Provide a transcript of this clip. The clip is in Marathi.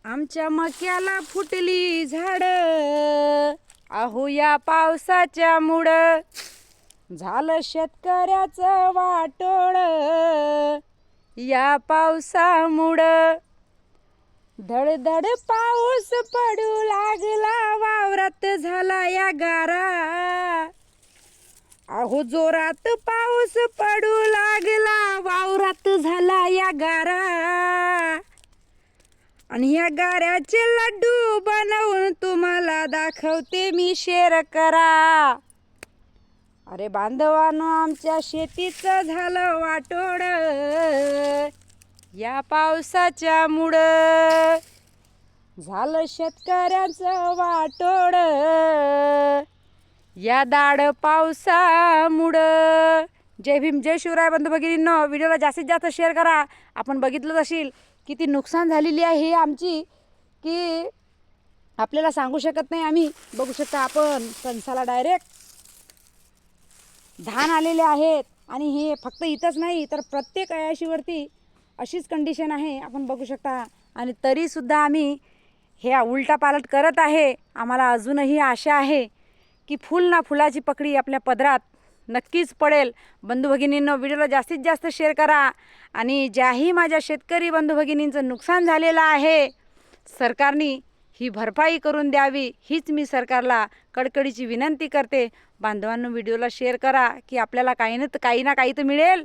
आमच्या मक्याला फुटली झाड, अहो या पावसाच्या मुळ झालं शेतकऱ्याचं वाटोळ. या पावसामुळं धडधड पाऊस पडू लागला, वावरात झाला या गारा. अहो जोरात पाऊस पडू लागला, वावरात झाला या गारा. आणि या गाऱ्याचे लड्डू बनवून तुम्हाला दाखवते मी, शेअर करा. अरे बांधवांनो, आमच्या शेतीचं झालं वाटोळ, या पावसाच्या मुळं झालं शेतकऱ्याचं वाटोळ. या दाड पावसामुळं. जय भीम, जय शिवराय. बंधू भगिनींनो, व्हिडिओला जास्तीत जास्त शेअर करा. आपण बघितलंच असेल किती नुकसान झालेली आहे आमची, की आपल्याला सांगू शकत नाही आम्ही. बघू शकता आपण, कणसाला डायरेक्ट धान आलेले आहेत. आणि हे फक्त इथंच नाही तर प्रत्येक अयाशीवरती अशीच कंडिशन आहे, आपण बघू शकता. आणि तरीसुद्धा आम्ही हे उलटा पालट करत आहे. आम्हाला अजूनही आशा आहे की फुल ना फुलाची पकडी आपल्या पदरात नक्कीच पडेल. बंधू भगिनींनो, व्हिडिओला जास्तीत जास्त शेअर करा. आणि ज्याही माझ्या शेतकरी बंधू भगिनींचं नुकसान झालेलं आहे, सरकारने ही भरपाई करून द्यावी, हीच मी सरकारला कडकडीची विनंती करते. बांधवांनो, व्हिडिओला शेअर करा की आपल्याला काही ना काही तर मिळेल.